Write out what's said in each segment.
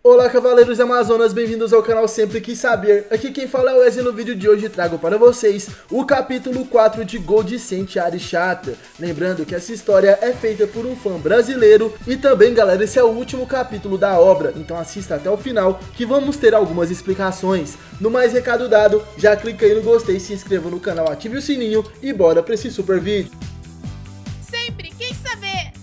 Olá cavaleiros e amazonas, bem-vindos ao canal Sempre Quis Saber. Aqui quem fala é o Wesley. No vídeo de hoje trago para vocês o capítulo 4 de Goldcent Arishatra. Lembrando que essa história é feita por um fã brasileiro e também, galera, esse é o último capítulo da obra, então assista até o final que vamos ter algumas explicações. No mais, recado dado, já clica aí no gostei, se inscreva no canal, ative o sininho e bora para esse super vídeo. Sempre quis saber!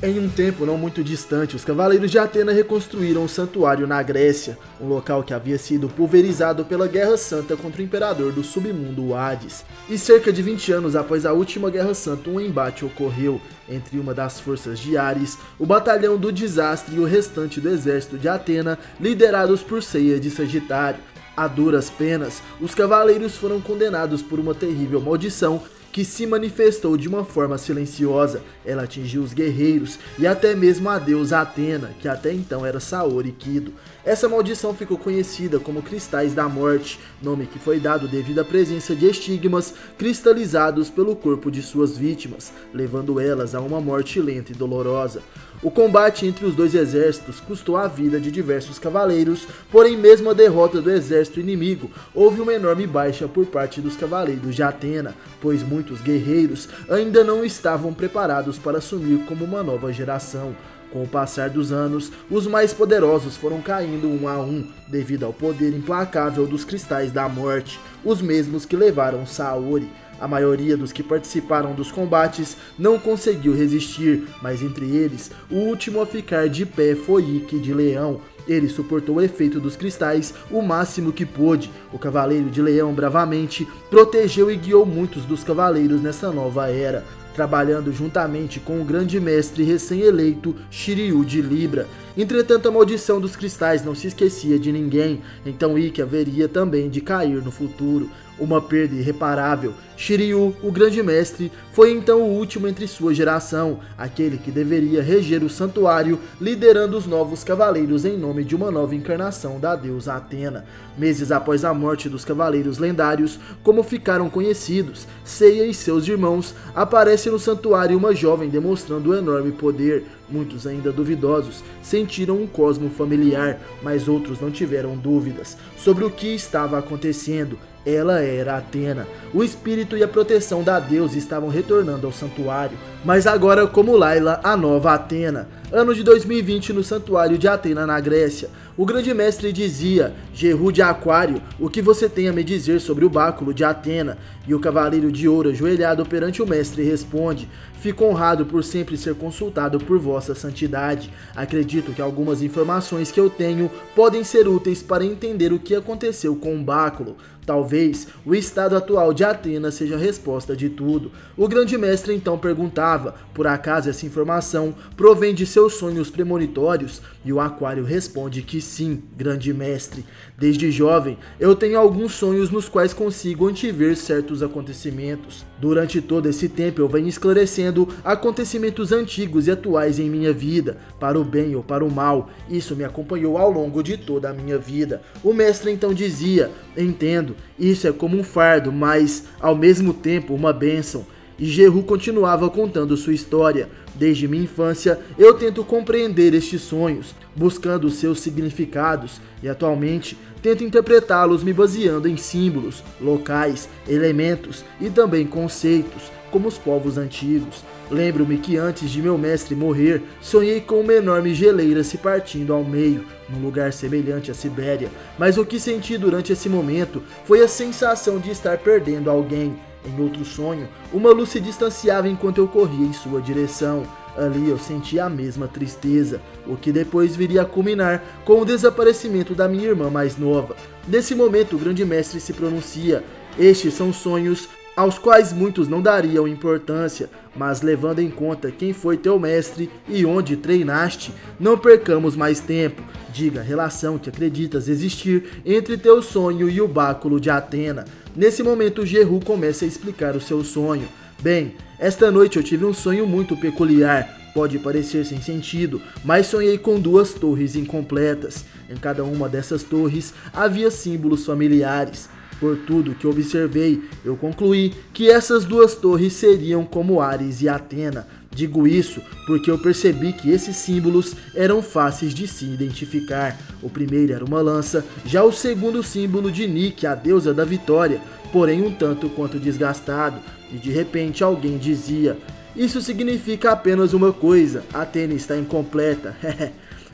Em um tempo não muito distante, os Cavaleiros de Atena reconstruíram um santuário na Grécia, um local que havia sido pulverizado pela Guerra Santa contra o Imperador do Submundo, Hades. E cerca de 20 anos após a última Guerra Santa, um embate ocorreu entre uma das forças de Ares, o Batalhão do Desastre e o restante do exército de Atena, liderados por Ceia de Sagitário. A duras penas, os cavaleiros foram condenados por uma terrível maldição que se manifestou de uma forma silenciosa. Ela atingiu os guerreiros e até mesmo a deusa Atena, que até então era Saori Kido. Essa maldição ficou conhecida como Cristais da Morte, nome que foi dado devido à presença de estigmas cristalizados pelo corpo de suas vítimas, levando elas a uma morte lenta e dolorosa. O combate entre os dois exércitos custou a vida de diversos cavaleiros, porém mesmo a derrota do exército inimigo, houve uma enorme baixa por parte dos cavaleiros de Atena, pois muitos guerreiros ainda não estavam preparados para assumir como uma nova geração. Com o passar dos anos, os mais poderosos foram caindo um a um, devido ao poder implacável dos Cristais da Morte, os mesmos que levaram Saori. A maioria dos que participaram dos combates não conseguiu resistir, mas entre eles, o último a ficar de pé foi Ikki de Leão. Ele suportou o efeito dos cristais o máximo que pôde. O Cavaleiro de Leão bravamente protegeu e guiou muitos dos cavaleiros nessa nova era, trabalhando juntamente com o grande mestre recém-eleito Shiryu de Libra. Entretanto, a maldição dos cristais não se esquecia de ninguém, então Ikki haveria também de cair no futuro. Uma perda irreparável. Shiryu, o grande mestre, foi então o último entre sua geração, aquele que deveria reger o santuário, liderando os novos cavaleiros em nome de uma nova encarnação da deusa Atena. Meses após a morte dos cavaleiros lendários, como ficaram conhecidos, Ceia e seus irmãos, aparece no santuário uma jovem demonstrando um enorme poder. Muitos, ainda duvidosos, sentiram um cosmo familiar, mas outros não tiveram dúvidas sobre o que estava acontecendo. Ela era Atena. O espírito e a proteção da deusa estavam retornando ao santuário, mas agora como Layla, a nova Atena. Ano de 2020 no santuário de Atena na Grécia. O grande mestre dizia: Jehu de Aquário, o que você tem a me dizer sobre o báculo de Atena? E o cavaleiro de ouro ajoelhado perante o mestre responde: fico honrado por sempre ser consultado por vossa santidade. Acredito que algumas informações que eu tenho podem ser úteis para entender o que aconteceu com o báculo. Talvez o estado atual de Atena seja a resposta de tudo. O grande mestre então perguntava: por acaso essa informação provém de seus sonhos premonitórios? E o Aquário responde que sim, grande mestre. Desde jovem, eu tenho alguns sonhos nos quais consigo antever certos acontecimentos. Durante todo esse tempo eu venho esclarecendo acontecimentos antigos e atuais em minha vida, para o bem ou para o mal. Isso me acompanhou ao longo de toda a minha vida. O mestre então dizia: entendo, isso é como um fardo, mas ao mesmo tempo uma bênção. E Jehu continuava contando sua história. Desde minha infância, eu tento compreender estes sonhos, buscando seus significados, e atualmente tento interpretá-los me baseando em símbolos, locais, elementos e também conceitos, como os povos antigos. Lembro-me que antes de meu mestre morrer, sonhei com uma enorme geleira se partindo ao meio, num lugar semelhante à Sibéria, mas o que senti durante esse momento foi a sensação de estar perdendo alguém. Em outro sonho, uma luz se distanciava enquanto eu corria em sua direção. Ali eu sentia a mesma tristeza, o que depois viria a culminar com o desaparecimento da minha irmã mais nova. Nesse momento, o grande mestre se pronuncia: estes são sonhos aos quais muitos não dariam importância, mas levando em conta quem foi teu mestre e onde treinaste, não percamos mais tempo. Diga a relação que acreditas existir entre teu sonho e o báculo de Atena. Nesse momento, Jehu começa a explicar o seu sonho. Bem, esta noite eu tive um sonho muito peculiar. Pode parecer sem sentido, mas sonhei com duas torres incompletas. Em cada uma dessas torres havia símbolos familiares. Por tudo que observei, eu concluí que essas duas torres seriam como Ares e Atena. Digo isso porque eu percebi que esses símbolos eram fáceis de se identificar. O primeiro era uma lança, já o segundo símbolo de Nike, a deusa da vitória, porém um tanto quanto desgastado, e de repente alguém dizia: "Isso significa apenas uma coisa, Athena está incompleta."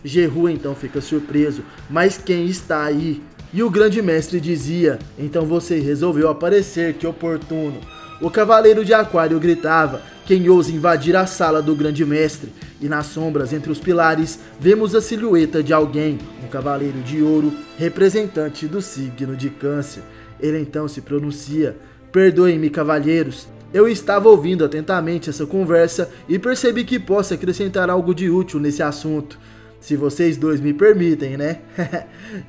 Jehu então fica surpreso: "Mas quem está aí?" E o grande mestre dizia: "Então você resolveu aparecer, que oportuno." O cavaleiro de Aquário gritava: "Quem ousa invadir a sala do grande mestre?" E nas sombras entre os pilares vemos a silhueta de alguém, um cavaleiro de ouro, representante do signo de Câncer. Ele então se pronuncia: "Perdoem-me, cavalheiros. Eu estava ouvindo atentamente essa conversa e percebi que posso acrescentar algo de útil nesse assunto. Se vocês dois me permitem, né?"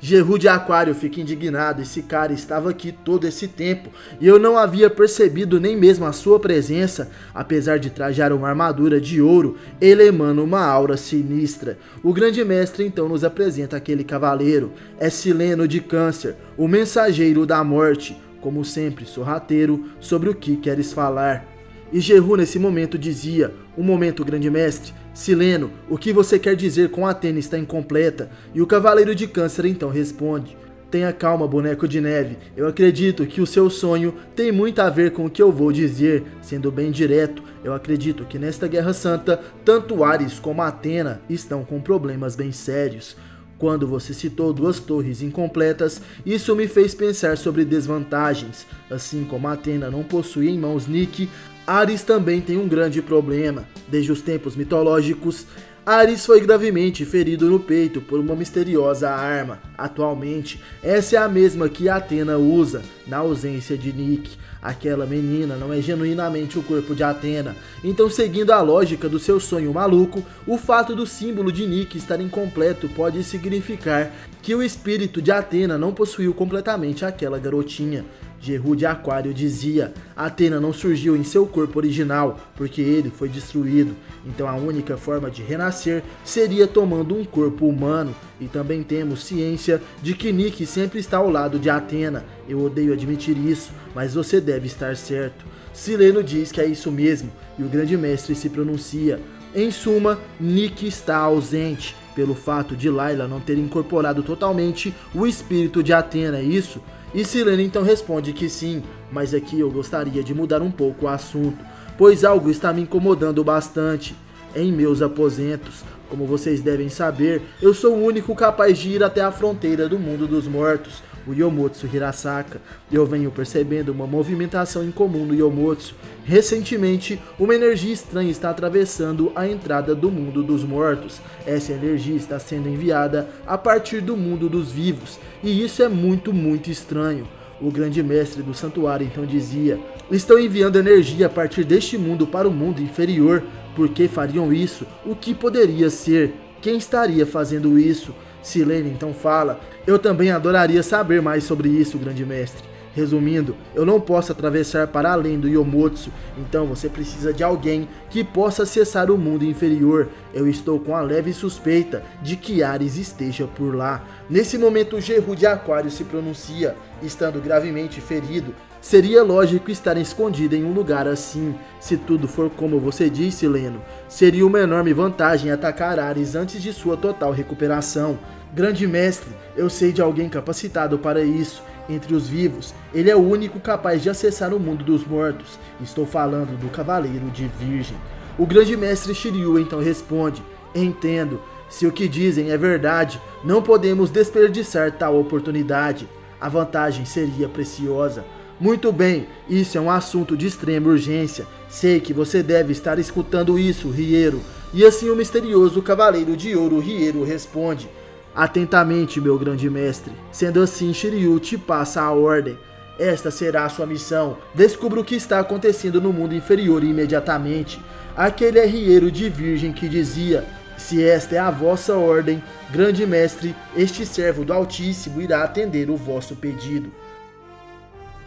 Jehu de Aquário fica indignado. Esse cara estava aqui todo esse tempo e eu não havia percebido nem mesmo a sua presença. Apesar de trajar uma armadura de ouro, ele emana uma aura sinistra. O grande mestre então nos apresenta aquele cavaleiro. É Sileno de Câncer, o mensageiro da morte. Como sempre, sorrateiro: "Sobre o que queres falar?" E Jehu nesse momento dizia: "Um momento, grande mestre. Sileno, o que você quer dizer com Athena está incompleta?" E o cavaleiro de Câncer então responde: "Tenha calma, boneco de neve. Eu acredito que o seu sonho tem muito a ver com o que eu vou dizer. Sendo bem direto, eu acredito que nesta Guerra Santa, tanto Ares como Athena estão com problemas bem sérios. Quando você citou 2 torres incompletas, isso me fez pensar sobre desvantagens. Assim como Athena não possui em mãos Nike, Ares também tem um grande problema. Desde os tempos mitológicos, Ares foi gravemente ferido no peito por uma misteriosa arma. Atualmente, essa é a mesma que Athena usa, na ausência de Nike. Aquela menina não é genuinamente o corpo de Athena. Então, seguindo a lógica do seu sonho maluco, o fato do símbolo de Nike estar incompleto pode significar que o espírito de Athena não possuiu completamente aquela garotinha." Jehu de Aquário dizia: "Athena não surgiu em seu corpo original, porque ele foi destruído. Então a única forma de renascer seria tomando um corpo humano. E também temos ciência de que Nike sempre está ao lado de Athena. Eu odeio admitir isso, mas você deve estar certo." Sileno diz que é isso mesmo, e o grande mestre se pronuncia: "Em suma, Nike está ausente, pelo fato de Layla não ter incorporado totalmente o espírito de Athena, é isso?" E Sileno então responde que sim, mas aqui eu gostaria de mudar um pouco o assunto, pois algo está me incomodando bastante. Em meus aposentos, como vocês devem saber, eu sou o único capaz de ir até a fronteira do mundo dos mortos, o Yomotsu Hirasaka. Eu venho percebendo uma movimentação incomum no Yomotsu. Recentemente, uma energia estranha está atravessando a entrada do mundo dos mortos. Essa energia está sendo enviada a partir do mundo dos vivos, e isso é muito estranho. O grande mestre do santuário então dizia: "Estão enviando energia a partir deste mundo para o mundo inferior. Por que fariam isso? O que poderia ser? Quem estaria fazendo isso?" Sileno então fala: "Eu também adoraria saber mais sobre isso, grande mestre. Resumindo, eu não posso atravessar para além do Yomotsu, então você precisa de alguém que possa acessar o mundo inferior. Eu estou com a leve suspeita de que Ares esteja por lá." Nesse momento, Jehu de Aquário se pronuncia: "Estando gravemente ferido, seria lógico estar escondido em um lugar assim. Se tudo for como você diz, Sileno, seria uma enorme vantagem atacar Ares antes de sua total recuperação. Grande mestre, eu sei de alguém capacitado para isso. Entre os vivos, ele é o único capaz de acessar o mundo dos mortos. Estou falando do Cavaleiro de Virgem." O grande mestre Shiryu então responde: "Entendo. Se o que dizem é verdade, não podemos desperdiçar tal oportunidade. A vantagem seria preciosa." "Muito bem, isso é um assunto de extrema urgência. Sei que você deve estar escutando isso, Rieiro." E assim o misterioso Cavaleiro de Ouro Rieiro responde: "Atentamente, meu grande mestre. Sendo assim, Shiryu te passa a ordem. Esta será a sua missão. Descubra o que está acontecendo no mundo inferior imediatamente." Aquele é Rieiro de Virgem que dizia: "Se esta é a vossa ordem, grande mestre, este servo do Altíssimo irá atender o vosso pedido."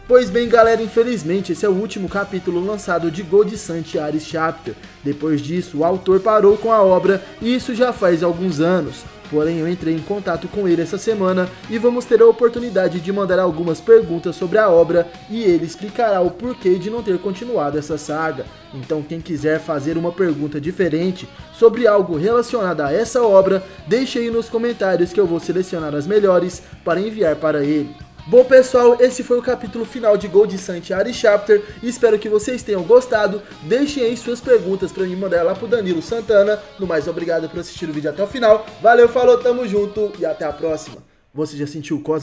Pois bem, galera, infelizmente esse é o último capítulo lançado de Gold Sun Ares Chapter. Depois disso, o autor parou com a obra, e isso já faz alguns anos. Porém, eu entrei em contato com ele essa semana e vamos ter a oportunidade de mandar algumas perguntas sobre a obra e ele explicará o porquê de não ter continuado essa saga. Então, quem quiser fazer uma pergunta diferente sobre algo relacionado a essa obra, deixe aí nos comentários que eu vou selecionar as melhores para enviar para ele. Bom pessoal, esse foi o capítulo final de Gold Sun Ari Chapter, espero que vocês tenham gostado, deixem aí suas perguntas para me mandar lá pro Danilo Santana. No mais, obrigado por assistir o vídeo até o final, valeu, falou, tamo junto e até a próxima. Você já sentiu o cosmo?